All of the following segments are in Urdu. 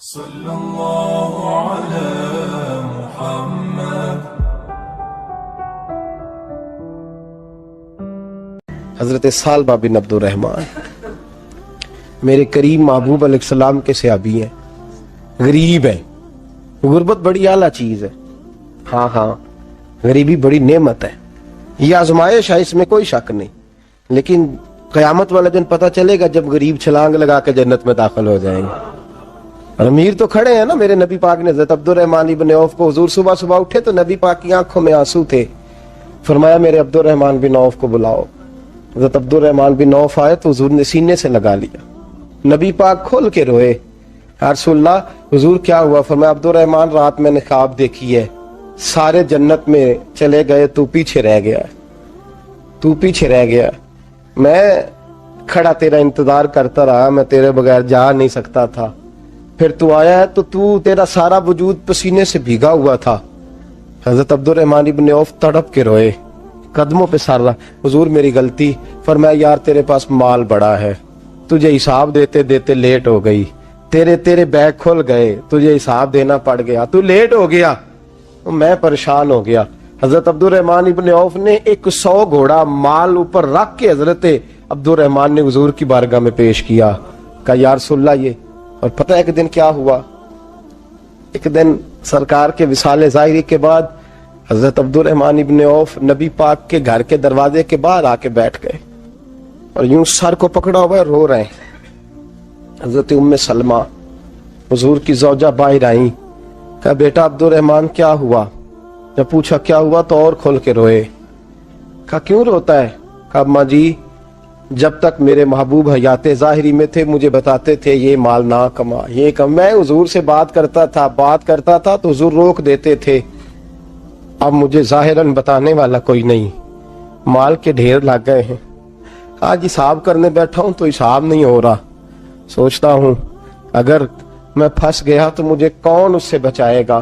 صلی اللہ علی محمد۔ حضرت ثعلبہ بن عبد الرحمن میرے کریم محبوب علیہ السلام کے صحابی ہیں، غریب ہیں۔ غربت بڑی اعلیٰ چیز ہے، ہاں غریبی بڑی نعمت ہے، یہ آزمائش ہے، اس میں کوئی شک نہیں، لیکن قیامت والا دن پتہ چلے گا جب غریب چھلانگ لگا کے جنت میں داخل ہو جائیں گے۔ اور امیر تو کھڑے ہیں نا، میرے نبی پاک نے حضرت عبد الرحمن بن عوف کو، حضور صبح صبح اٹھے تو نبی پاک کی آنکھوں میں آنسو تھے، فرمایا میرے عبد الرحمن بن عوف کو بلاؤ۔ حضرت عبد الرحمن بن عوف آئے تو حضور نے سینے سے لگا لیا، نبی پاک کھول کے روئے، یا رسول اللہ حضور کیا ہوا؟ فرمایا عبد الرحمن رات میں نے خواب دیکھی ہے، سارے جنت میں چلے گئے، تو پیچھے رہ گیا، تو پیچھے رہ گیا، میں کھڑا تیرا انتظار کرتا رہا، میں تیرے بغیر جا نہیں سکتا تھا، پھر تو آیا ہے تو تیرا سارا وجود پسینے سے بھیگا ہوا تھا۔ حضرت عبد الرحمن بن عوف تڑپ کے روئے، قدموں پہ سر رہا، حضور میری غلطی۔ فرمایا یار تیرے پاس مال بڑا ہے، تجھے حساب دیتے دیتے لیٹ ہو گئی، تیرے بیگ کھل گئے، تجھے حساب دینا پڑ گیا، تو لیٹ ہو گیا، میں پریشان ہو گیا۔ حضرت عبد الرحمن ابن عوف نے 100 گھوڑا مال اوپر رکھ کے حضرت عبد الرحمن نے حضور کی بارگاہ میں پیش کیا، کہا یا رسول اللہ یہ۔ اور پتہ ہے ایک دن کیا ہوا؟ ایک دن سرکار کے وصال ظاہری کے بعد حضرت عبد الرحمن ابن عوف نبی پاک کے گھر کے دروازے کے باہر آ کے بیٹھ گئے اور یوں سر کو پکڑا ہوا ہے، رو رہے ہیں۔ حضرت ام سلمہ حضور کی زوجہ باہر آئیں، کہا بیٹا عبد الرحمن کیا ہوا؟ جب پوچھا کیا ہوا تو اور کھول کے روئے، کہا کیوں روتا ہے؟ کہا اماں جی جب تک میرے محبوب حیات ظاہری میں تھے مجھے بتاتے تھے یہ مال نہ کما، یہ کم، میں حضور سے بات کرتا تھا تو حضور روک دیتے تھے، اب مجھے ظاہراً بتانے والا کوئی نہیں، مال کے ڈھیر لگ گئے ہیں، آج حساب کرنے بیٹھا ہوں تو حساب نہیں ہو رہا، سوچتا ہوں اگر میں پھنس گیا تو مجھے کون اس سے بچائے گا؟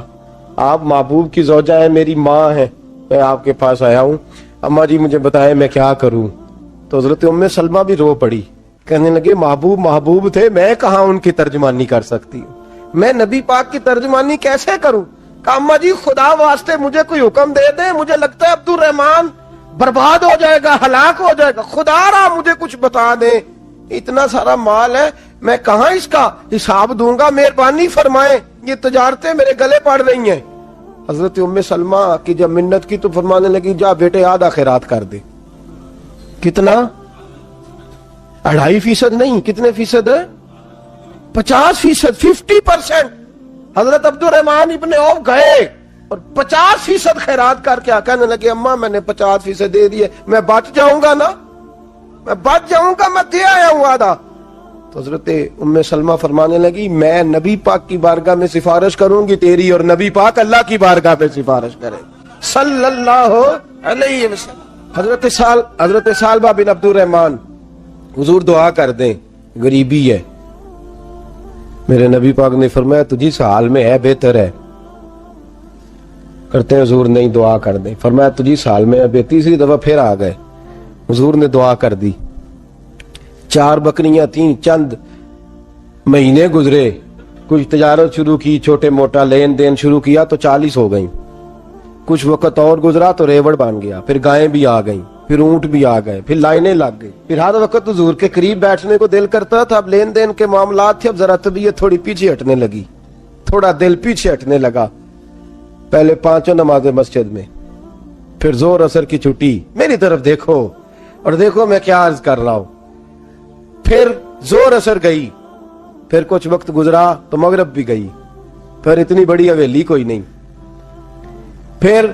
آپ محبوب کی زوجہ ہیں، میری ماں ہے، میں آپ کے پاس آیا ہوں، اماں جی مجھے بتائیں میں کیا کروں؟ تو حضرت ام سلمہ بھی رو پڑی، کہنے لگے محبوب تھے، میں کہاں ان کی ترجمانی کر سکتی ہوں، میں نبی پاک کی ترجمانی کیسے کروں؟ کہا اماں جی خدا واسطے مجھے کوئی حکم دے دیں، مجھے لگتا ہے عبد الرحمن برباد ہو جائے گا، ہلاک ہو جائے گا، خدا رہا مجھے کچھ بتا دیں، اتنا سارا مال ہے میں کہاں اس کا حساب دوں گا، مہربانی فرمائیں، یہ تجارتیں میرے گلے پڑ رہی ہیں۔ حضرت ام سلمہ کی جب منت کی تو فرمانے لگی جا بیٹے آدھا خیرات کر دے۔ کتنا؟ 2.5% نہیں، کتنے فیصد ہے؟ 50%، 50%۔ حضرت عبد الرحمن ابن عوف گئے اور 50% خیرات کر کے کہنے لگے اماں میں نے 50% دے دیے، میں بچ جاؤں گا نا، میں بچ جاؤں گا، میں دے آیا ہوں آدھا۔ تو حضرت ام سلمہ فرمانے لگی میں نبی پاک کی بارگاہ میں سفارش کروں گی تیری، اور نبی پاک اللہ کی بارگاہ میں سفارش کرے صلی اللہ علیہ وسلم۔ حضرت ثعلبہ بن عبد الرحمن حضور دعا کر دیں، غریبی ہے، میرے نبی پاک نے فرمایا تجھی اس حال میں ہے بہتر ہے، کرتے ہیں حضور نہیں دعا کر دیں، فرمایا تجھی اس حال میں ہے، تیسری دفعہ پھر آ گئے، حضور نے دعا کر دی، 4 بکریاں تھیں، چند مہینے گزرے، کچھ تجارت شروع کی، چھوٹے موٹا لین دین شروع کیا تو 40 ہو گئیں، کچھ وقت اور گزرا تو ریوڑ بن گیا، پھر گائیں بھی آ گئیں، پھر اونٹ بھی آ گئے، پھر لائنیں لگ گئی، پھر ہر وقت حضور کے قریب بیٹھنے کو دل کرتا تھا، اب لین دین کے معاملات تھے، اب ذرا طبیعت تھوڑی پیچھے ہٹنے لگی، تھوڑا دل پیچھے ہٹنے لگا، پہلے 5 نمازیں مسجد میں، پھر زور اثر کی چھٹی، میری طرف دیکھو اور دیکھو میں کیا عرض کر رہا ہوں، پھر زور اثر گئی، پھر کچھ وقت گزرا تو مغرب بھی گئی، پھر اتنی بڑی حویلی کوئی نہیں، پھر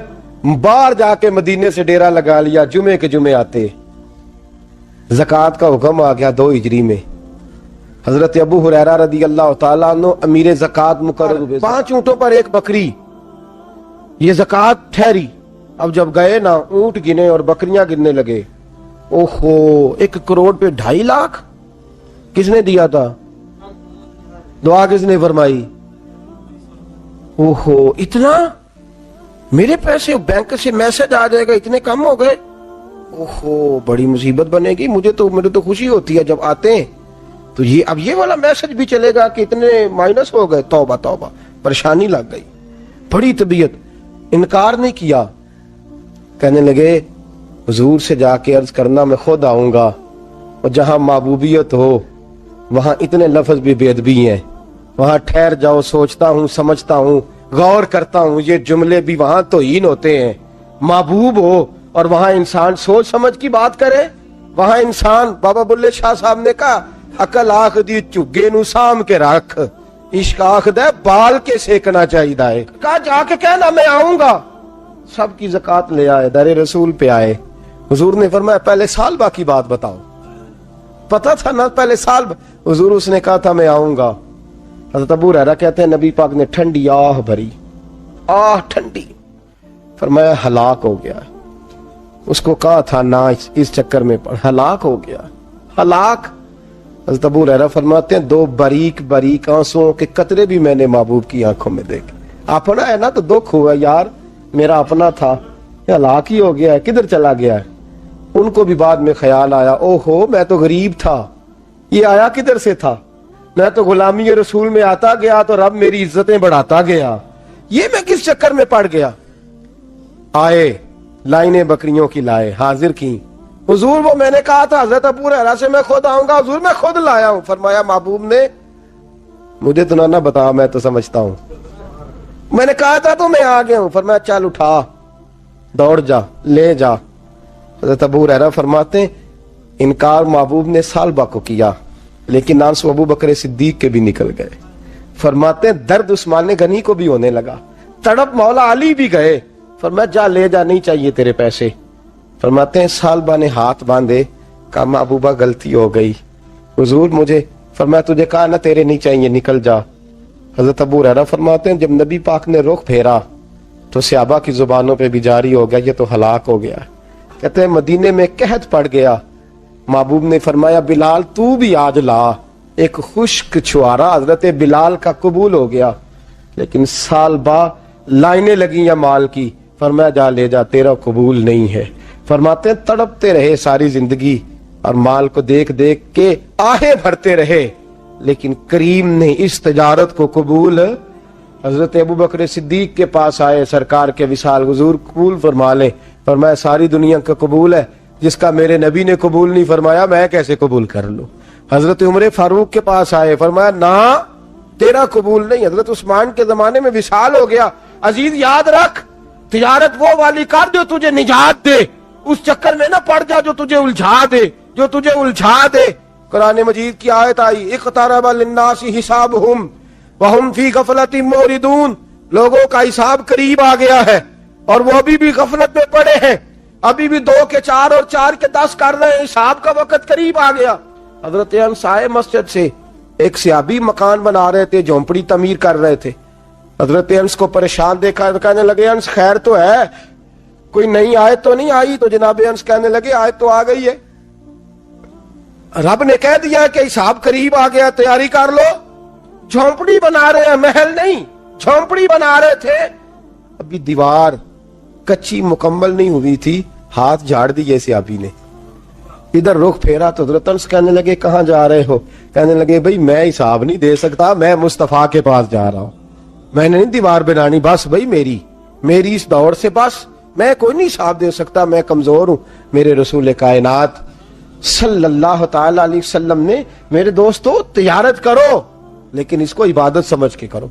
باہر جا کے مدینے سے ڈیرا لگا لیا، جمعے کے جمعے آتے، زکوٰۃ کا حکم آ گیا 2 ہجری میں، حضرت ابو ہریرہ رضی اللہ تعالیٰ عنہ امیر زکوٰۃ مقرر ہوئے، 5 اونٹوں پر 1 بکری، یہ زکوٰۃ ٹھہری۔ اب جب گئے نا اونٹ گنے اور بکریاں گننے لگے، اوہو 1 کروڑ پہ 2.5 لاکھ، کس نے دیا تھا؟ دعا کس نے فرمائی؟ اوہو اتنا، میرے پیسے بینک سے میسج آ جائے گا اتنے کم ہو گئے، اوہو بڑی مصیبت بنے گی، مجھے تو خوشی ہوتی ہے جب آتے ہیں تو یہ اب یہ والا میسج بھی چلے گا کہ اتنے مائنس ہو گئے، توبہ توبہ، پریشانی لگ گئی، بڑی طبیعت، انکار نہیں کیا، کہنے لگے حضور سے جا کے عرض کرنا میں خود آؤں گا، اور جہاں محبوبیت ہو وہاں اتنے لفظ بھی بے ادبی ہیں، وہاں ٹھہر جاؤ، سوچتا ہوں، سمجھتا ہوں، غور کرتا ہوں، یہ جملے بھی وہاں توہین ہوتے ہیں۔ محبوب ہو اور وہاں انسان سوچ سمجھ کی بات کرے، وہاں انسان، بابا بلے شاہ صاحب نے کہا عقل آخ دی چگے نو سام کے رکھ، عشق آخ دے بال کے سیکنا چاہیے ہے، کہا جا کے کہنا میں آؤں گا۔ سب کی زکوٰۃ لے آئے، در رسول پہ آئے، حضور نے فرمایا پہلے سالبہ کی بات بتاؤ، پتہ تھا نا پہلے سال، حضور اس نے کہا تھا میں آؤں گا۔ حضرت ابو ہریرہ کہتے ہیں نبی پاک نے ٹھنڈی آہ بھری، آہ ٹھنڈی، فرمایا ہلاک ہو گیا، اس کو کہا تھا نہ اس چکر میں پڑ، ہلاک ہو گیا، ہلاک۔ حضرت ابو ہریرہ فرماتے ہیں دو باریک باریک آنسوؤں کے قطرے بھی میں نے محبوب کی آنکھوں میں دیکھے، اپنا ہے نا تو دکھ ہوا یار، میرا اپنا تھا، ہلاک ہی ہو گیا ہے، کدھر چلا گیا ہے۔ ان کو بھی بعد میں خیال آیا، او ہو میں تو غریب تھا، یہ آیا کدھر سے تھا، میں تو غلامی رسول میں آتا گیا تو رب میری عزتیں بڑھاتا گیا، یہ میں کس چکر میں پڑ گیا۔ آئے لائنیں بکریوں کی لائے، حاضر کی، حضور وہ میں نے کہا تھا حضرت ابو ہریرہ سے میں خود آؤں گا، حضور میں خود لایا ہوں۔ فرمایا محبوب نے مجھے تو نہ بتا، میں تو سمجھتا ہوں، میں نے کہا تھا تو میں آ گیا ہوں۔ فرمایا چل اٹھا، دوڑ جا، لے جا۔ حضرت ابو ہریرہ فرماتے ہیں انکار محبوب نے سالبہ کو کیا، لیکن آنسو ابو بکر صدیق کے بھی نکل گئے۔ فرماتے ہیں درد عثمان غنی کو بھی ہونے لگا، تڑپ مولا علی بھی گئے۔ فرمایا جا لے جا، نہیں چاہیے تیرے پیسے۔ فرماتے ہیں سالبہ نے ہاتھ باندھے، کہا محبوبہ غلطی ہو گئی، حضور مجھے، فرمایا تجھے کہا نہ تیرے نہیں چاہیے، نکل جا۔ حضرت ابو ہریرہ فرماتے ہیں جب نبی پاک نے رخ پھیرا تو صحابہ کی زبانوں پہ بھی جاری ہو گیا یہ تو ہلاک ہو گیا۔ کہتے ہیں مدینے میں قحط پڑ گیا، محبوب نے فرمایا بلال تو بھی آج لا، ایک خشک چھوارا حضرت بلال کا قبول ہو گیا، لیکن سالبہ لائنیں لگی یا مال کی، فرمایا جا لے جا، تیرا قبول نہیں ہے۔ فرماتے ہیں تڑپتے رہے ساری زندگی اور مال کو دیکھ دیکھ کے آہیں بھرتے رہے، لیکن کریم نے اس تجارت کو قبول۔ حضرت ابو بکر صدیق کے پاس آئے، سرکار کے وصال، حضور قبول فرما لیں۔ فرمایا ساری دنیا کا قبول ہے، جس کا میرے نبی نے قبول نہیں فرمایا میں کیسے قبول کر لوں۔ حضرت عمر فاروق کے پاس آئے، فرمایا نہ تیرا قبول نہیں۔ حضرت عثمان کے زمانے میں وصال ہو گیا۔ عزیز یاد رکھ، تجارت وہ والی کر جو تجھے نجات دے، اس چکر میں نہ پڑ جا جو تجھے الجھا دے۔ قرآن مجید کی آیت آئی اقترب للناس حسابہم وہم فی غفلۃ موردون، لوگوں کا حساب قریب آ گیا ہے اور وہ ابھی بھی غفلت میں پڑے ہیں، ابھی بھی 2 کے 4 اور 4 کے 10 کر رہے ہیں، حساب کا وقت قریب آ گیا۔ حضرت انس آئے مسجد سے، ایک صحابی مکان بنا رہے تھے، جھونپڑی تعمیر کر رہے تھے۔ حضرت انس کو پریشان دیکھا، کہنے لگے انس خیر تو ہے، کوئی نئی آیت تو نہیں آئی؟ تو جناب انس کہنے لگے آیت تو آ گئی ہے، رب نے کہہ دیا کہ حساب قریب آ گیا، تیاری کر لو۔ جھونپڑی بنا رہے ہیں، محل نہیں، جھونپڑی بنا رہے تھے، ابھی دیوار کچی مکمل نہیں ہوئی تھی، ہاتھ جھاڑ دیے صحابی نے، ادھر رخ پھیرا تو حضرت انس کہنے لگے کہاں جا رہے ہو؟ کہنے لگے بھائی میں حساب نہیں دے سکتا، میں مصطفیٰ کے پاس جا رہا ہوں، میں نے نہیں دیوار بنانی، بس بھائی میری اس دور سے بس میں کوئی نہیں حساب دے سکتا، میں کمزور ہوں۔ میرے رسول کائنات صلی اللہ تعالی علیہ وسلم نے میرے دوستو تجارت کرو لیکن اس کو عبادت سمجھ کے کرو۔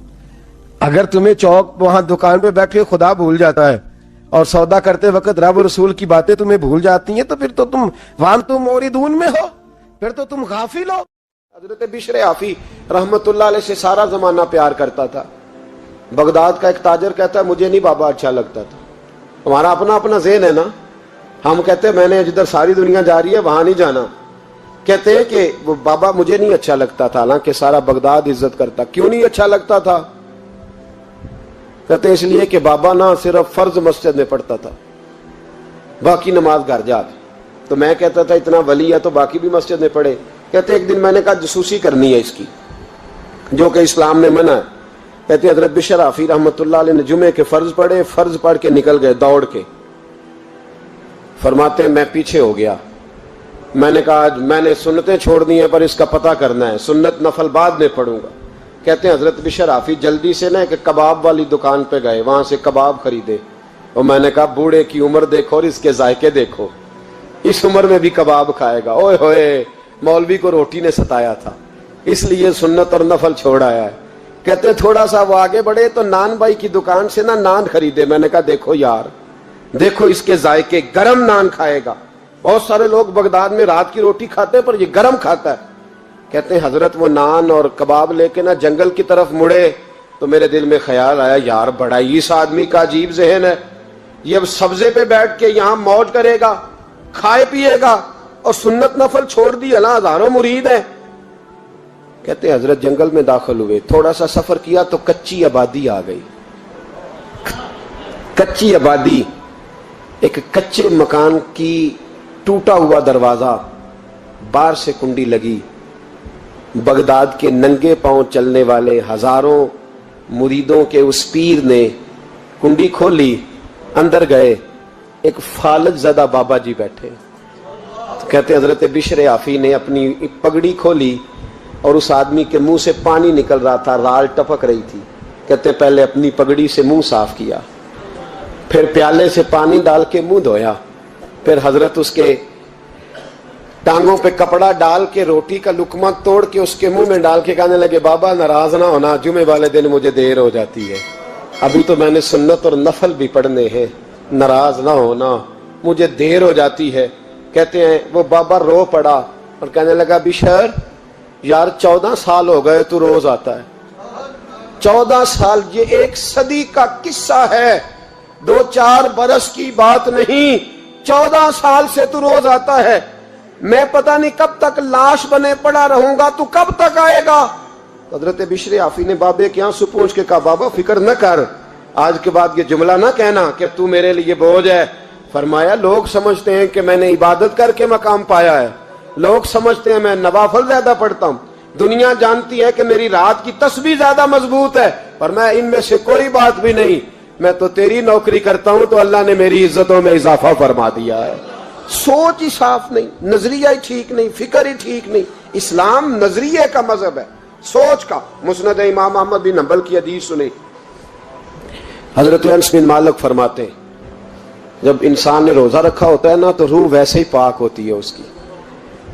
اگر تمہیں چوک وہاں دکان پہ بیٹھے خدا بھول جاتا ہے اور سودا کرتے وقت رب رسول کی باتیں تمہیں بھول جاتی ہیں تو پھر تو تم وانتم موردون میں ہو، پھر تو تم غافل ہو۔ حضرت بشر حافی رحمت اللہ علیہ سے سارا زمانہ پیار کرتا تھا۔ بغداد کا ایک تاجر کہتا ہے مجھے نہیں بابا اچھا لگتا تھا، ہمارا اپنا ذہن ہے نا، ہم کہتے ہیں میں نے جدھر ساری دنیا جا رہی ہے وہاں نہیں جانا، کہتے ہیں کہ وہ بابا مجھے نہیں اچھا لگتا تھا، حالانکہ سارا بغداد عزت کرتا۔ کیوں نہیں اچھا لگتا تھا؟ کہتے اس لیے کہ بابا نہ صرف فرض مسجد میں پڑھتا تھا، باقی نماز گھر جا کے، تو میں کہتا تھا اتنا ولی ہے تو باقی بھی مسجد میں پڑھے۔ کہتے ایک دن میں نے کہا جسوسی کرنی ہے اس کی، جو کہ اسلام نے منع ہے۔ کہتے حضرت بشر حافی رحمت اللہ علیہ نے جمعے کے فرض پڑھے، فرض پڑھ کے نکل گئے دوڑ کے، فرماتے ہیں میں پیچھے ہو گیا، میں نے کہا میں نے سنتیں چھوڑ دی ہیں پر اس کا پتہ کرنا ہے, سنت نفل بعد میں پڑھوں گا. کہتے ہیں حضرت بشر حافی جلدی سے نا ایک کباب والی دکان پہ گئے, وہاں سے کباب خریدے. اور میں نے کہا بوڑھے کی عمر دیکھو اور اس کے ذائقے دیکھو, اس عمر میں بھی کباب کھائے گا. اوئے ہوئے, مولوی کو روٹی نے ستایا تھا اس لیے سنت اور نفل چھوڑ آیا ہے. کہتے تھوڑا سا وہ آگے بڑھے تو نان بھائی کی دکان سے نا نان خریدے. میں نے کہا دیکھو یار, دیکھو اس کے ذائقے, گرم نان کھائے گا. بہت سارے لوگ بغداد میں رات کی روٹی کھاتے ہیں پر یہ گرم کھاتا ہے. کہتے ہیں حضرت وہ نان اور کباب لے کے نا جنگل کی طرف مڑے تو میرے دل میں خیال آیا یار بڑا ہی اس آدمی کا عجیب ذہن ہے, یہ اب سبزے پہ بیٹھ کے یہاں موج کرے گا, کھائے پیے گا, اور سنت نفل چھوڑ دی, اللہ ہزاروں مرید ہیں. کہتے ہیں حضرت جنگل میں داخل ہوئے, تھوڑا سا سفر کیا تو کچی آبادی آ گئی. کچی آبادی, ایک کچے مکان کی ٹوٹا ہوا دروازہ, باہر سے کنڈی لگی. بغداد کے ننگے پاؤں چلنے والے ہزاروں مریدوں کے اس پیر نے کنڈی کھولی, اندر گئے, ایک فالج زدہ بابا جی بیٹھے. کہتے حضرت بشر حافی نے اپنی پگڑی کھولی اور اس آدمی کے منہ سے پانی نکل رہا تھا, رال ٹپک رہی تھی. کہتے پہلے اپنی پگڑی سے منہ صاف کیا, پھر پیالے سے پانی ڈال کے منہ دھویا, پھر حضرت اس کے ٹانگوں پہ کپڑا ڈال کے روٹی کا لقمہ توڑ کے اس کے منہ میں ڈال کے کہنے لگے بابا ناراض نہ ہونا, جمعے والے دن مجھے دیر ہو جاتی ہے, ابھی تو میں نے سنت اور نفل بھی پڑھنے ہیں, ناراض نہ ہونا مجھے دیر ہو جاتی ہے. کہتے ہیں وہ بابا رو پڑا اور کہنے لگا بشر یار 14 سال ہو گئے تو روز آتا ہے. 14 سال, یہ 1 صدی کا قصہ ہے, 2-4 برس کی بات نہیں. 14 سال سے تو روز آتا ہے. میں پتہ نہیں کب تک لاش بنے پڑا رہوں گا, تو کب تک آئے گا. حضرت بشر حافی نے بابے کے آنسو پوچھ کے کہا بابا فکر نہ کر, آج کے بعد یہ جملہ نہ کہنا کہ تو میرے لیے بوجھ ہے. فرمایا لوگ سمجھتے ہیں کہ میں نے عبادت کر کے مقام پایا ہے, لوگ سمجھتے ہیں میں نوافل زیادہ پڑھتا ہوں, دنیا جانتی ہے کہ میری رات کی تسبیح زیادہ مضبوط ہے, پر میں ان میں سے کوئی بات بھی نہیں. میں تو تیری نوکری کرتا ہوں تو اللہ نے میری عزتوں میں اضافہ فرما دیا ہے. سوچ ہی صاف نہیں, نظریہ ہی ٹھیک نہیں, فکر ہی ٹھیک نہیں. اسلام نظریے کا مذہب ہے, سوچ کا. مسند امام احمد بن حنبل کی حدیث سنی, حضرت انس بن مالک فرماتے ہیں جب انسان نے روزہ رکھا ہوتا ہے نا تو روح ویسے ہی پاک ہوتی ہے اس کی.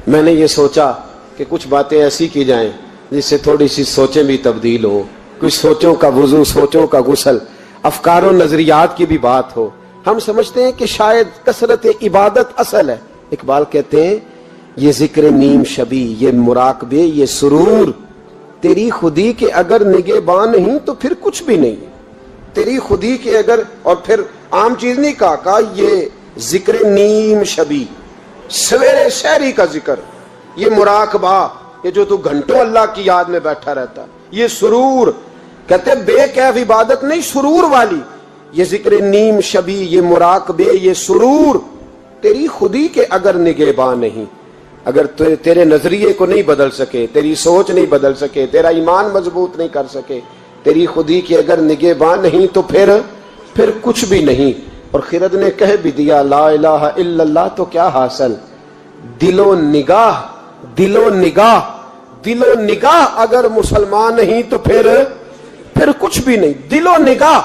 میں نے یہ سوچا کہ کچھ باتیں ایسی کی جائیں جس سے تھوڑی سی سوچیں بھی تبدیل ہو, کچھ سوچوں کا وضو, سوچوں کا غسل, افکار و نظریات کی بھی بات ہو. ہم سمجھتے ہیں کہ شاید کثرت عبادت اصل ہے. اقبال کہتے ہیں یہ ذکر نیم شبی, یہ مراقبے, یہ سرور, تیری خودی کے اگر نگہباں نہیں تو پھر کچھ بھی نہیں. تیری خودی کے اگر, اور پھر عام چیز نہیں کہا یہ ذکر نیم شبی, سویرے شہری کا ذکر, یہ مراقبہ, یہ جو تو گھنٹوں اللہ کی یاد میں بیٹھا رہتا, یہ سرور. کہتے بے کیف عبادت نہیں, سرور والی. یہ ذکر نیم شبی, یہ مراقبے, یہ سرور, تیری خودی کے اگر نگہباں نہیں, اگر تیرے نظریے کو نہیں بدل سکے, تیری سوچ نہیں بدل سکے, تیرا ایمان مضبوط نہیں کر سکے, تیری خودی کے اگر نگہباں نہیں تو پھر کچھ بھی نہیں. اور خرد نے کہہ بھی دیا لا الہ الا اللہ تو کیا حاصل, دل و نگاہ, دل و نگاہ, دل و نگاہ اگر مسلمان نہیں تو پھر کچھ بھی نہیں. دل و نگاہ.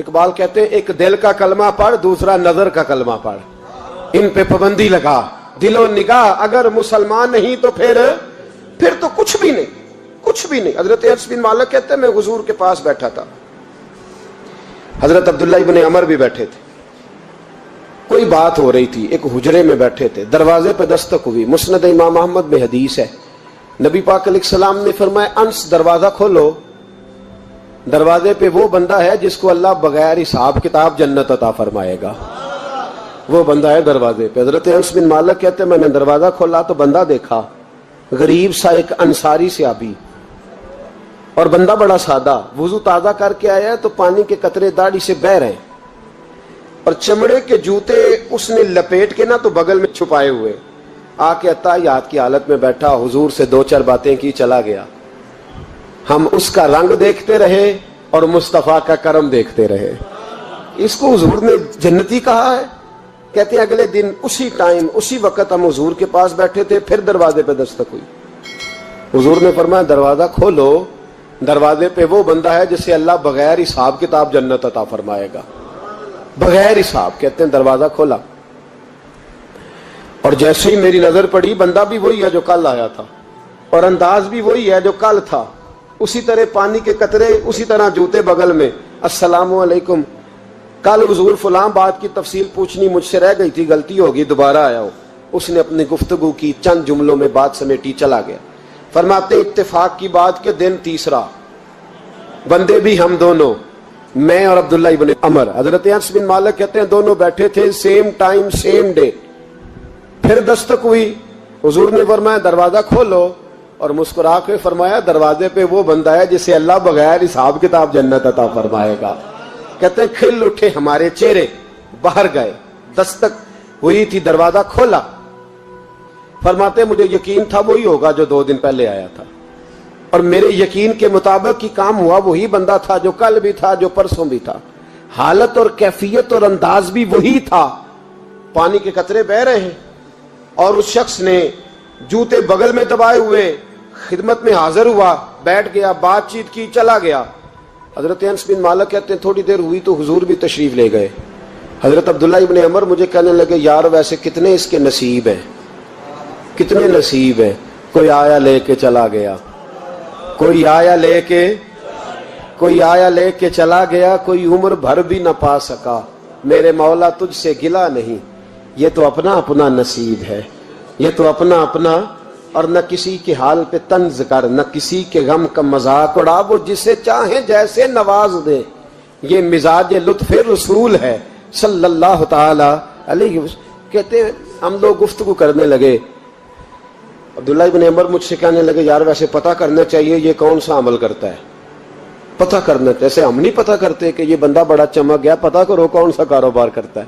اقبال کہتے ہیں ایک دل کا کلمہ پڑھ, دوسرا نظر کا کلمہ پڑھ, ان پہ پابندی لگا. دل و نگاہ اگر مسلمان نہیں تو پھر تو کچھ بھی نہیں, کچھ بھی نہیں. حضرت انس بن مالک کہتے ہیں میں حضور کے پاس بیٹھا تھا, حضرت عبداللہ ابن عمر بھی بیٹھے تھے, کوئی بات ہو رہی تھی, ایک حجرے میں بیٹھے تھے, دروازے پہ دستک ہوئی. مسند امام احمد میں حدیث ہے, نبی پاک علیہ السلام نے فرمایا انس دروازہ کھولو, دروازے پہ وہ بندہ ہے جس کو اللہ بغیر حساب کتاب جنت عطا فرمائے گا, وہ بندہ ہے دروازے پہ. حضرت انس بن مالک کہتے ہیں میں نے دروازہ کھولا تو بندہ دیکھا, غریب سا ایک انصاری صحابی, اور بندہ بڑا سادہ, وضو تازہ کر کے آیا ہے تو پانی کے قطرے داڑھی سے بہ رہے ہیں, اور چمڑے کے جوتے اس نے لپیٹ کے نا تو بغل میں چھپائے ہوئے, آ کے عطایات کی حالت میں بیٹھا, حضور سے 2-4 باتیں کی, چلا گیا. ہم اس کا رنگ دیکھتے رہے اور مصطفیٰ کا کرم دیکھتے رہے. اس کو حضور نے جنتی کہا ہے, کہتے ہیں اگلے دن اسی ٹائم اسی وقت ہم حضور کے پاس بیٹھے تھے، پھر دروازے پہ دستک ہوئی. حضور نے فرمایا دروازہ کھولو، دروازے پہ وہ بندہ ہے جسے اللہ بغیر حساب کتاب جنت عطا فرمائے گا، بغیر حساب. کہتے ہیں دروازہ کھولا اور جیسے ہی میری نظر پڑی، بندہ بھی وہی ہے جو کل آیا تھا اور انداز بھی وہی ہے جو کل تھا، اسی طرح پانی کے قطرے، اسی طرح جوتے بغل میں. السلام علیکم، کل حضور فلاں بات کی تفصیل پوچھنی مجھ سے رہ گئی تھی، غلطی ہوگی، دوبارہ آیا ہو. اس نے اپنی گفتگو کی، چند جملوں میں بات سمیٹی، چلا گیا. فرماتے اتفاق کی بات کہ دن تیسرا، بندے بھی ہم دونوں، میں اور عبداللہ ابن عمر. حضرت انس بن مالک کہتے ہیں دونوں بیٹھے تھے، سیم ٹائم سیم ڈے. پھر دستک ہوئی، حضور نے فرمایا دروازہ کھولو، اور مسکرا کے فرمایا دروازے پہ وہ بندہ ہے جسے اللہ بغیر حساب کتاب جنت عطا فرمائے گا. کہتے ہیں کھل اٹھے ہمارے چہرے، باہر گئے. دستک ہوئی تھی، دروازہ کھولا. فرماتے مجھے یقین تھا وہی ہوگا جو 2 دن پہلے آیا تھا، اور میرے یقین کے مطابق ہی کام ہوا. وہی بندہ تھا جو کل بھی تھا، جو پرسوں بھی تھا. حالت اور کیفیت اور انداز بھی وہی تھا. پانی کے قطرے بہ رہے ہیں اور اس شخص نے جوتے بغل میں دبائے ہوئے خدمت میں حاضر ہوا، بیٹھ گیا، بات چیت کی، چلا گیا. حضرت انس بن مالک کہتے ہیں تھوڑی دیر ہوئی تو حضور بھی تشریف لے گئے. حضرت عبداللہ ابن عمر مجھے کہنے لگے یار ویسے کتنے اس کے نصیب ہیں، کتنے نصیب ہیں. کوئی آیا لے کے چلا گیا، کوئی آیا لے کے چلا گیا، کوئی عمر بھر بھی نہ پا سکا. میرے مولا تجھ سے گلا نہیں، یہ تو اپنا اپنا نصیب ہے، یہ تو اپنا اپنا. اور نہ کسی کے حال پہ طنز کر، نہ کسی کے غم کا مذاق اڑا، وہ جسے چاہیں جیسے نواز دے. یہ مزاج لطف رسول ہے صلی اللہ تعالی علیہ وسلم. کہتے ہیں ہم لوگ گفتگو کرنے لگے. عبداللہ ابن عمر مجھ سے کہنے لگے یار ویسے پتہ کرنا چاہیے یہ کون سا عمل کرتا ہے، پتہ کرنا. جیسے ہم نہیں پتہ کرتے کہ یہ بندہ بڑا چمک گیا، پتہ کرو کون سا کاروبار کرتا ہے،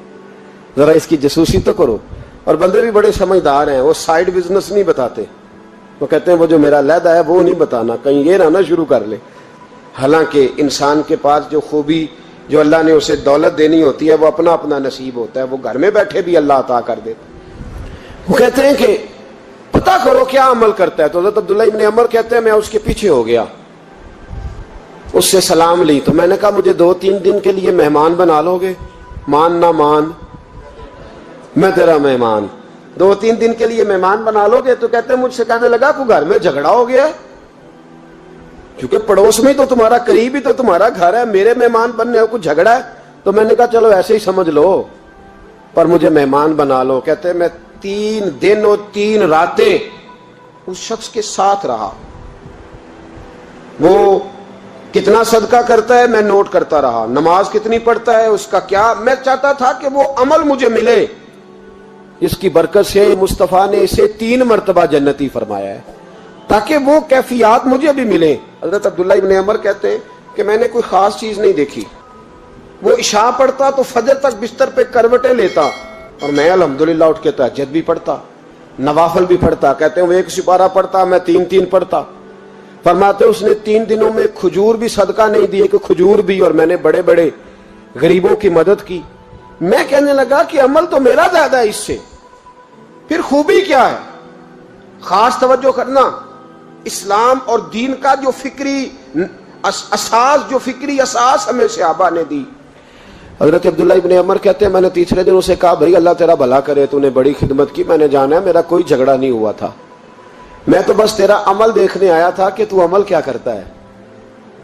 ذرا اس کی جاسوسی تو کرو. اور بندے بھی بڑے سمجھدار ہیں، وہ سائیڈ بزنس نہیں بتاتے. وہ کہتے ہیں وہ جو میرا علیحدہ ہے وہ نہیں بتانا، کہیں یہ نہ شروع کر لے. حالانکہ انسان کے پاس جو خوبی، جو اللہ نے اسے دولت دینی ہوتی ہے، وہ اپنا اپنا نصیب ہوتا ہے. وہ گھر میں بیٹھے بھی اللہ عطا کر دیتا. وہ کہتے ہیں کہ پتہ کرو کیا عمل کرتا ہے. تو حضرت عبداللہ ابن عمر کہتے ہیں میں اس کے پیچھے ہو گیا، اس سے سلام لی. تو میں نے کہا مجھے 2-3 دن کے لیے مہمان بنا لو گے؟ مان نہ مان میں تیرا مہمان. 2-3 دن کے لیے مہمان بنا لو گے؟ تو کہتے ہیں مجھ سے کہنے لگا کوئی گھر میں جھگڑا ہو گیا، کیونکہ پڑوس میں تو تمہارا، قریب ہی تو تمہارا گھر ہے، میرے مہمان بننے کو جھگڑا ہے. تو میں نے کہا چلو ایسے ہی سمجھ لو، پر مجھے مہمان بنا لو. کہتے ہیں میں 3 دن اور 3 راتیں اس شخص کے ساتھ رہا. وہ کتنا صدقہ کرتا ہے میں نوٹ کرتا رہا، نماز کتنی پڑھتا ہے، اس کا کیا. میں چاہتا تھا کہ وہ عمل مجھے ملے اس کی برکت سے مصطفیٰ نے اسے 3 مرتبہ جنتی فرمایا ہے، تاکہ وہ کیفیات مجھے بھی ملیں. حضرت عبداللہ ابن عمر کہتے ہیں کہ میں نے کوئی خاص چیز نہیں دیکھی. وہ عشاء پڑھتا تو فجر تک بستر پہ کروٹیں لیتا، اور میں الحمدللہ اٹھ کے تہجد بھی پڑھتا، نوافل بھی پڑھتا. کہتے ہیں وہ 1 سپارہ پڑھتا، میں 3 پڑھتا. فرماتے اس نے 3 دنوں میں کھجور بھی صدقہ نہیں دیے کہ کھجور بھی، اور میں نے بڑے بڑے غریبوں کی مدد کی. میں کہنے لگا کہ عمل تو میرا زیادہ ہے اس سے، پھر خوبی کیا ہے؟ خاص توجہ کرنا. اسلام اور دین کا جو فکری اساس، جو فکری اساس ہمیں صحابہ نے دی. حضرت عبداللہ ابن عمر کہتے ہیں میں نے تیسرے دن اسے کہا بھائی اللہ تیرا بھلا کرے، تو نے بڑی خدمت کی، میں نے جانا ہے میرا کوئی جھگڑا نہیں ہوا تھا، میں تو بس تیرا عمل دیکھنے آیا تھا کہ تو عمل کیا کرتا ہے.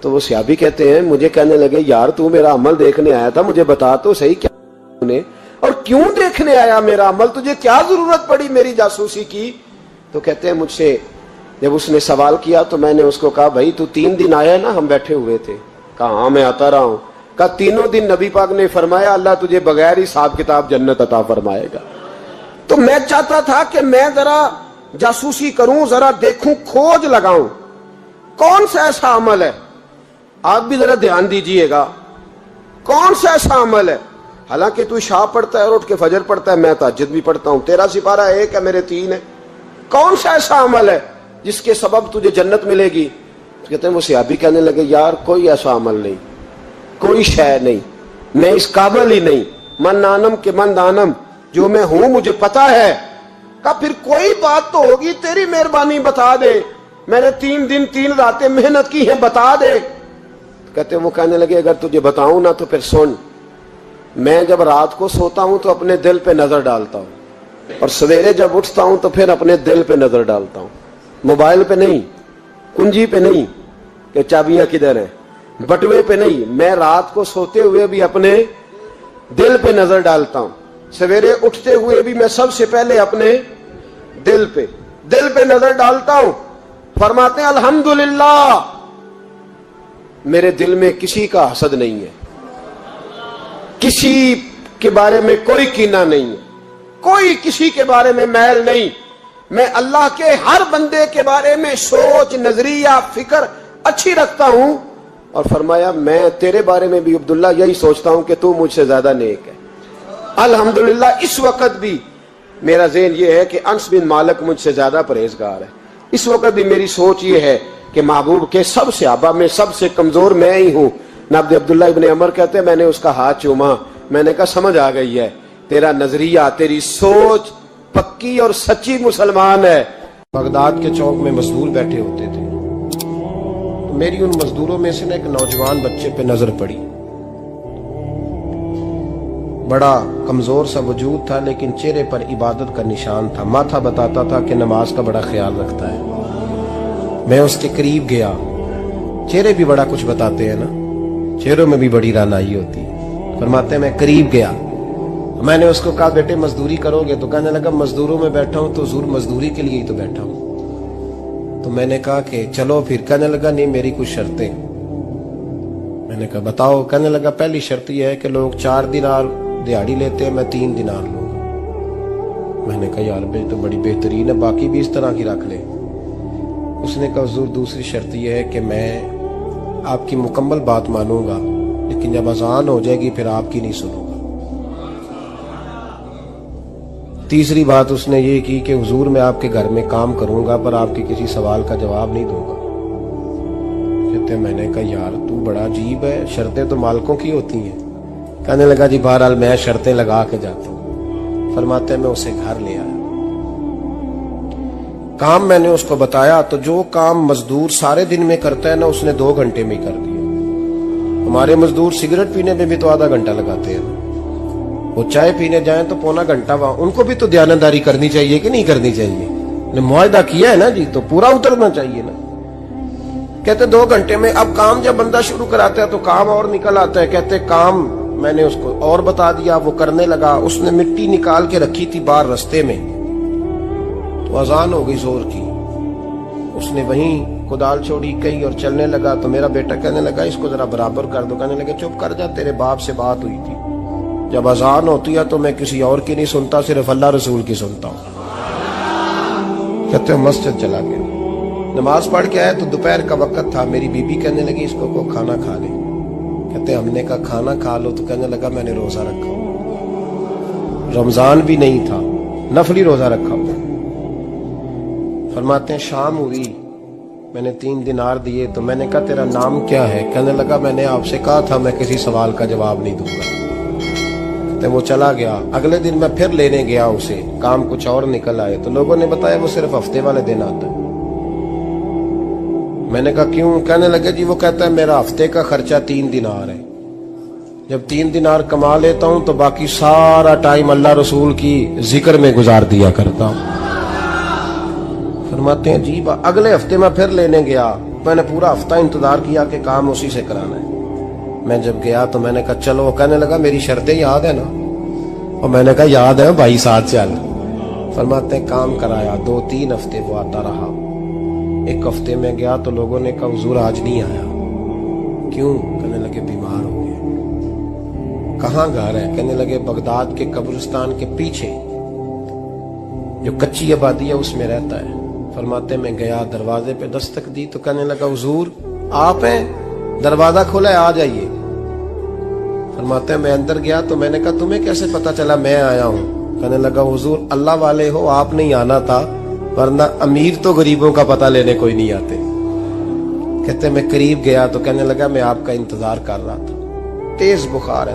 تو وہ صحابی کہتے ہیں مجھے کہنے لگے یار تو میرا عمل دیکھنے آیا تھا، مجھے بتا تو صحیح کیا نے، اور کیوں دیکھنے آیا میرا عمل، تجھے کیا ضرورت پڑی میری جاسوسی کی. تو کہتے ہیں مجھ سے جب اس نے سوال کیا تو میں نے اس کو کہا بھائی تو 3 دن آیا نا، ہم بیٹھے ہوئے تھے. کہا ہاں میں آتا رہا ہوں. کہا 3 دن نبی پاک نے فرمایا اللہ تجھے بغیر حساب کتاب جنت عطا فرمائے گا. تو میں چاہتا تھا کہ میں ذرا جاسوسی کروں، ذرا دیکھوں، کھوج لگاؤں کون سا ایسا عمل ہے. آپ بھی ذرا دھیان دیجئے گا کون سا ایسا عمل ہے. حالانکہ تو عشاء پڑھتا ہے اور اٹھ کے فجر پڑھتا ہے، میں تہجد بھی پڑھتا ہوں، تیرا سپارہ 1 ہے میرے 3 ہے. کون سا ایسا عمل ہے جس کے سبب تجھے جنت ملے گی؟ کہتے ہیں وہ صحابی کہنے لگے یار کوئی ایسا عمل نہیں، کوئی شے نہیں، میں اس قابل ہی نہیں. من نانم کے من دانم جو میں ہوں مجھے پتا ہے. کہا پھر کوئی بات تو ہوگی, تیری مہربانی بتا دے, میں نے 3 دن 3 راتیں محنت کی ہیں, بتا دے. کہتے وہ کہنے لگے اگر تجھے بتاؤں نا تو پھر سن, میں جب رات کو سوتا ہوں تو اپنے دل پہ نظر ڈالتا ہوں, اور سویرے جب اٹھتا ہوں تو پھر اپنے دل پہ نظر ڈالتا ہوں, موبائل پہ نہیں, کنجی پہ نہیں کہ چابیاں کدھر ہیں, بٹوے پہ نہیں. میں رات کو سوتے ہوئے بھی اپنے دل پہ نظر ڈالتا ہوں, سویرے اٹھتے ہوئے بھی میں سب سے پہلے اپنے دل پہ نظر ڈالتا ہوں. فرماتے ہیں الحمدللہ میرے دل میں کسی کا حسد نہیں ہے, کسی کے بارے میں کوئی کینہ نہیں ہے, کوئی کسی کے بارے میں میل نہیں. میں اللہ کے ہر بندے کے بارے میں سوچ, نظریہ, فکر اچھی رکھتا ہوں. اور فرمایا میں تیرے بارے میں بھی عبداللہ یہی سوچتا ہوں کہ تو مجھ سے زیادہ نیک ہے. الحمدللہ اس وقت بھی میرا ذہن یہ ہے کہ انس بن مالک مجھ سے زیادہ پرہیزگار ہے. اس وقت بھی میری سوچ یہ ہے کہ محبوب کے سب صحابہ میں سب سے کمزور میں ہی ہوں. نبد عبداللہ ابن عمر کہتے ہیں میں نے اس کا ہاتھ چوما, میں نے کہا سمجھ آ گئی ہے, تیرا نظریہ, تیری سوچ پکی اور سچی مسلمان ہے. بغداد کے چوک میں مزدور بیٹھے ہوتے تھے, میری ان مزدوروں میں سے ایک نوجوان بچے پہ نظر پڑی. بڑا کمزور سا وجود تھا لیکن چہرے پر عبادت کا نشان تھا, ماتھا بتاتا تھا کہ نماز کا بڑا خیال رکھتا ہے. میں اس کے قریب گیا, چہرے بھی بڑا کچھ بتاتے ہیں نا, چہروں میں بھی بڑی رانائی ہوتی ہے. فرماتے ہیں میں قریب گیا, میں نے اس کو کہا بیٹے مزدوری کرو گے؟ تو کہنے لگا مزدوروں میں بیٹھا ہوں تو حضور مزدوری کے لیے ہی تو بیٹھا ہوں. تو میں نے کہا کہ چلو پھر. کہنے لگا نہیں میری کچھ شرطیں. میں نے کہا بتاؤ. کہنے لگا پہلی شرط یہ ہے کہ لوگ 4 دینار دیہاڑی لیتے ہیں, میں 3 دینار لوں گا. میں نے کہا یار بھائی تو بڑی بہترین ہے, باقی بھی اس طرح کی رکھ لے. اس نے کہا حضور دوسری شرط یہ ہے کہ میں آپ کی مکمل بات مانوں گا لیکن جب اذان ہو جائے گی پھر آپ کی نہیں سنوں گا. تیسری بات اس نے یہ کی کہ حضور میں آپ کے گھر میں کام کروں گا پر آپ کے کسی سوال کا جواب نہیں دوں گا. کہتے میں نے کہا یار تو بڑا عجیب ہے, شرطیں تو مالکوں کی ہوتی ہیں. کہنے لگا جی بہرحال میں شرطیں لگا کے جاتا ہوں. فرماتے ہیں میں اسے گھر لے آیا, کام میں نے اس کو بتایا تو جو کام مزدور سارے دن میں کرتا ہے نا اس نے 2 گھنٹے میں ہی کر دیا. ہمارے مزدور سگریٹ پینے میں بھی تو آدھا گھنٹہ لگاتے ہیں, وہ چائے پینے جائیں تو پونا گھنٹہ وہاں. ان کو بھی تو دیانتداری کرنی چاہیے کہ نہیں کرنی چاہیے؟ نے معاہدہ کیا ہے نا جی تو پورا اترنا چاہیے نا. کہتے 2 گھنٹے میں. اب کام جب بندہ شروع کراتا ہے تو کام اور نکل آتا ہے. کہتے کام میں نے اس کو اور بتا دیا, وہ کرنے لگا. اس نے مٹی نکال کے رکھی تھی باہر رستے میں, تو اذان ہو گئی زور کی. اس نے وہیں کدال چھوڑی کہیں اور چلنے لگا. تو میرا بیٹا کہنے لگا اس کو ذرا برابر کر دو. کہنے لگا چپ کر جا, تیرے باپ سے بات ہوئی تھی, جب اذان ہوتی ہے تو میں کسی اور کی نہیں سنتا, صرف اللہ رسول کی سنتا ہوں. کہتے ہیں مسجد چلا گیا, نماز پڑھ کے آیا تو دوپہر کا وقت تھا. میری بی بی کہنے لگی اس کو کھانا کھا لے. کہتے ہم نے کہا کھانا کھا لو. تو کہنے لگا میں نے روزہ رکھا ہوں, رمضان بھی نہیں تھا, نفلی روزہ رکھا ہوں. فرماتے ہیں شام ہوئی, میں نے 3 دینار دیے. تو میں نے کہا تیرا نام کیا ہے؟ کہنے لگا میں نے آپ سے کہا تھا میں کسی سوال کا جواب نہیں دوں گا. وہ چلا گیا. اگلے دن میں پھر لینے گیا اسے, کام کچھ اور نکل آئے. تو لوگوں نے بتایا وہ صرف ہفتے والے دن آتا ہے. میں نے کہا کیوں؟ کہنے لگے جی وہ کہتا ہے میرا ہفتے کا خرچہ 3 دینار ہے, جب 3 دینار کما لیتا ہوں تو باقی سارا ٹائم اللہ رسول کی ذکر میں گزار دیا کرتا ہوں. فرماتے ہیں عجیب. اگلے ہفتے میں پھر لینے گیا, میں نے پورا ہفتہ انتظار کیا کہ کام اسی سے کرانا ہے. میں جب گیا تو میں نے کہا چلو. کہنے لگا میری شرطیں یاد ہے نا؟ اور میں نے کہا یاد ہے بھائی ساتھ چل. فرماتے ہیں کام کرایا. 2-3 ہفتے وہ آتا رہا. ایک ہفتے میں گیا تو لوگوں نے کہا حضور آج نہیں آیا. کیوں؟ کہنے لگے بیمار ہو گئے. کہاں گھر ہے؟ کہنے لگے بغداد کے قبرستان کے پیچھے جو کچی آبادی ہے اس میں رہتا ہے. فرماتے میں گیا, دروازے پہ دستک دی تو کہنے لگا حضور آپ ہیں؟ دروازہ کھولا ہے, آ جائیے. فرماتے ہیں میں اندر گیا تو میں نے کہا تمہیں کیسے پتا چلا میں آیا ہوں؟ کہنے لگا حضور اللہ والے ہو, آپ نہیں آنا تھا, ورنہ امیر تو غریبوں کا پتہ لینے کوئی نہیں آتے. کہتے میں قریب گیا تو کہنے لگا میں آپ کا انتظار کر رہا تھا, تیز بخار ہے,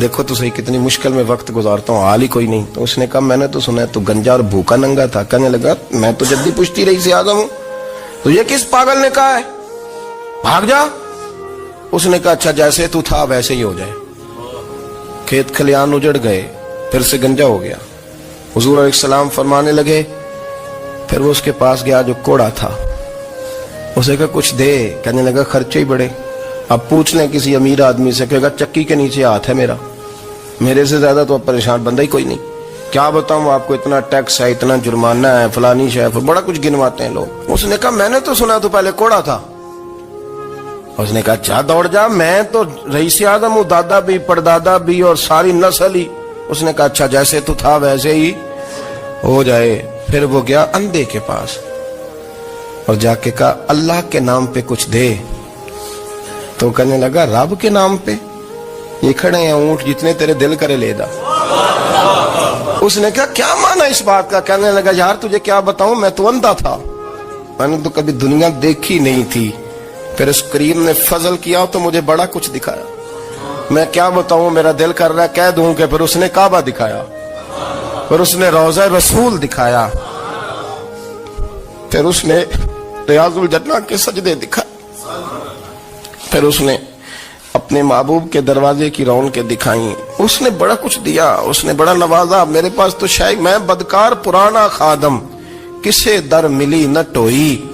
دیکھو تو صحیح کتنی مشکل میں وقت گزارتا ہوں، حال ہی کوئی نہیں. تو اس نے کہا میں نے تو سنا ہے تو گنجا اور بھوکا ننگا تھا. کہنے لگا میں تو جدی پشتی رئیس اعظم ہوں، تو یہ کس پاگل نے کہا ہے بھاگ جا. اس نے کہا اچھا جیسے تو تھا ویسے ہی ہو جائے. کھیت کھلیان اجڑ گئے، پھر سے گنجا ہو گیا. حضور علیہ السلام فرمانے لگے، پھر وہ اس کے پاس گیا جو کوڑا تھا، اسے کہا کچھ دے. کہنے لگا خرچے ہی بڑے. اب پوچھ لیں کسی امیر آدمی سے، کہے گا چکی کے نیچے ہاتھ ہے میرا، میرے سے زیادہ تو اب پریشان بندہ ہی کوئی نہیں. کیا بتاؤں آپ کو، اتنا ٹیکس ہے، اتنا جرمانہ ہے، فلانی شے، بڑا کچھ گنواتے ہیں لوگ. اس نے کہا میں نے تو سنا تو پہلے کوڑا تھا. اس نے کہا اچھا دوڑ جا، میں تو رئیس اعظم ہوں، دادا بھی پردادا بھی اور ساری نسل ہی. اس نے کہا اچھا جیسے تو تھا ویسے ہی ہو جائے. پھر وہ گیا اندھے کے پاس اور جا کے کہا اللہ کے نام پہ کچھ دے. تو کہنے لگا رب کے نام پہ؟ یہ کھڑے ہیں اونٹ جتنے تیرے دل کرے لے دا. اس نے کہا کیا معنی اس بات کا؟ کہنے لگا یار تجھے کیا بتاؤں، میں تو اندھا تھا، میں نے تو کبھی دنیا دیکھی نہیں تھی. پھر اس کریم نے فضل کیا تو مجھے بڑا کچھ دکھایا. میں کیا بتاؤں، میرا دل کر رہا ہے کہہ دوں کہ پھر اس نے کعبہ دکھایا، پھر اس نے روضہ رسول دکھایا، پھر اس نے ریاض الجنہ کے سجدے دکھائے، پھر اس نے اپنے محبوب کے دروازے کی رونقیں دکھائیں. اس نے بڑا کچھ دیا، اس نے بڑا نوازا. میرے پاس تو شاید میں بدکار پرانا خادم، کسے در ملی نہ ٹوئی.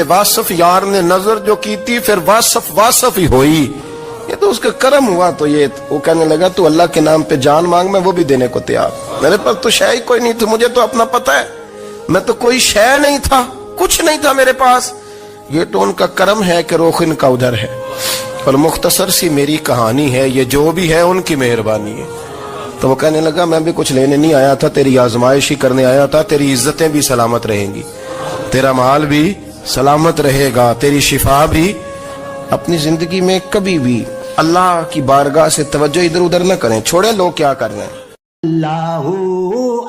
واصف یار نے نظر جو کی تھی، پھر واصف ہی ہوئی. یہ تو اس کا کرم ہوا. تو یہ وہ کہنے لگا تو اللہ کے نام پہ جان مانگ، میں وہ بھی دینے کو تیار. میرے پاس تو شے کوئی نہیں تھی، مجھے تو اپنا پتہ ہے، میں تو کوئی شے نہیں تھا، کچھ نہیں تھا میرے پاس. یہ تو ان کا کرم ہے کہ روخ ان کا ادھر ہے. اور مختصر سی میری کہانی ہے، یہ جو بھی ہے ان کی مہربانی ہے. تو وہ کہنے لگا میں بھی کچھ لینے نہیں آیا تھا، تیری آزمائش ہی کرنے آیا تھا. تیری عزتیں بھی سلامت رہیں گی، تیرا مال بھی سلامت رہے گا، تیری شفا بھی. اپنی زندگی میں کبھی بھی اللہ کی بارگاہ سے توجہ ادھر ادھر نہ کریں، چھوڑیں لوگ کیا کر رہے ہیں. اللہ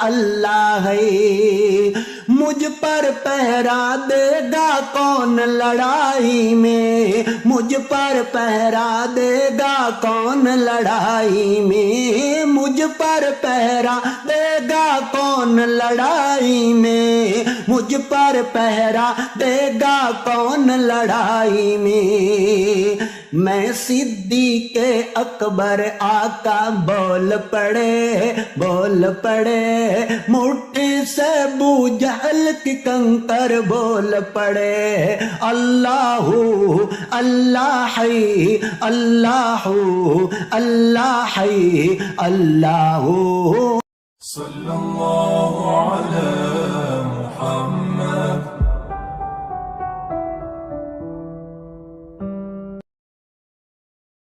اللہ ہے، مجھ پر پہرا دے گا کون لڑائی میں، مجھ پر پہرا دے گا کون لڑائی میں، مجھ پر پہرا دے گا کون لڑائی میں، مجھ پر پہرا دے گا کون لڑائی میں. میں صدیق اکبر آقا بول پڑے مٹھی سے ابو جہل کی کنکر بول پڑے. اللہ اللہ ہے، اللہ اللہ ہے، اللہ صلی اللہ علیہ